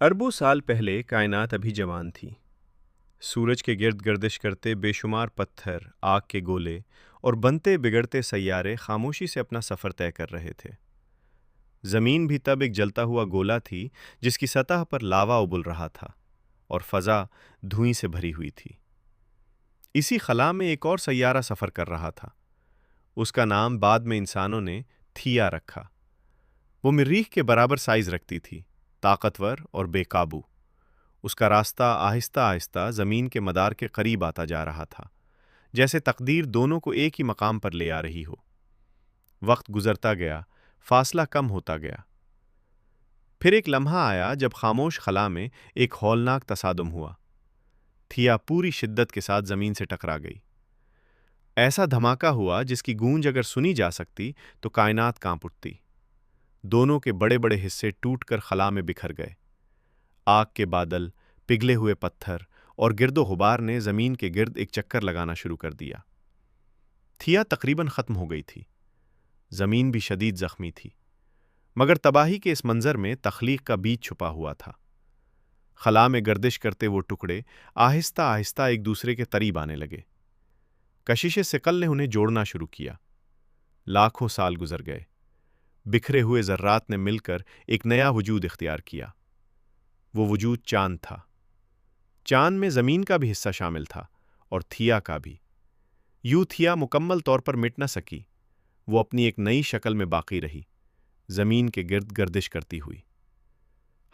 اربوں سال پہلے کائنات ابھی جوان تھی۔ سورج کے گرد گردش کرتے بے شمار پتھر، آگ کے گولے اور بنتے بگڑتے سیارے خاموشی سے اپنا سفر طے کر رہے تھے۔ زمین بھی تب ایک جلتا ہوا گولا تھی جس کی سطح پر لاوا ابل رہا تھا اور فضا دھوئیں سے بھری ہوئی تھی۔ اسی خلا میں ایک اور سیارہ سفر کر رہا تھا۔ اس کا نام بعد میں انسانوں نے تھیا رکھا۔ وہ مریخ کے برابر سائز رکھتی تھی، طاقتور اور بے قابو۔ اس کا راستہ آہستہ آہستہ زمین کے مدار کے قریب آتا جا رہا تھا، جیسے تقدیر دونوں کو ایک ہی مقام پر لے آ رہی ہو۔ وقت گزرتا گیا، فاصلہ کم ہوتا گیا۔ پھر ایک لمحہ آیا جب خاموش خلا میں ایک ہولناک تصادم ہوا۔ تھیا پوری شدت کے ساتھ زمین سے ٹکرا گئی۔ ایسا دھماکہ ہوا جس کی گونج اگر سنی جا سکتی تو کائنات کانپ اٹھتی۔ دونوں کے بڑے بڑے حصے ٹوٹ کر خلا میں بکھر گئے۔ آگ کے بادل، پگھلے ہوئے پتھر اور گرد و غبار نے زمین کے گرد ایک چکر لگانا شروع کر دیا۔ تھیا تقریباً ختم ہو گئی تھی۔ زمین بھی شدید زخمی تھی، مگر تباہی کے اس منظر میں تخلیق کا بیج چھپا ہوا تھا۔ خلا میں گردش کرتے وہ ٹکڑے آہستہ آہستہ ایک دوسرے کے قریب آنے لگے۔ کشش ثقل نے انہیں جوڑنا شروع کیا۔ لاکھوں سال گزر گئے۔ بکھرے ہوئے ذرات نے مل کر ایک نیا وجود اختیار کیا۔ وہ وجود چاند تھا۔ چاند میں زمین کا بھی حصہ شامل تھا اور تھیا کا بھی۔ یوں تھیا مکمل طور پر مٹ نہ سکی۔ وہ اپنی ایک نئی شکل میں باقی رہی، زمین کے گرد گردش کرتی ہوئی۔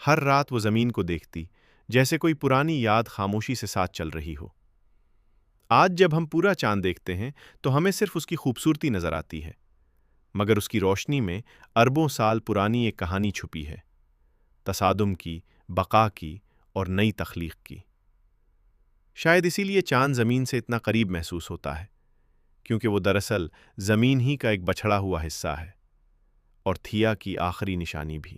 ہر رات وہ زمین کو دیکھتی، جیسے کوئی پرانی یاد خاموشی سے ساتھ چل رہی ہو۔ آج جب ہم پورا چاند دیکھتے ہیں تو ہمیں صرف اس کی خوبصورتی نظر آتی ہے، مگر اس کی روشنی میں اربوں سال پرانی ایک کہانی چھپی ہے، تصادم کی، بقا کی اور نئی تخلیق کی۔ شاید اسی لیے چاند زمین سے اتنا قریب محسوس ہوتا ہے، کیونکہ وہ دراصل زمین ہی کا ایک بچھڑا ہوا حصہ ہے، اور تھیا کی آخری نشانی بھی۔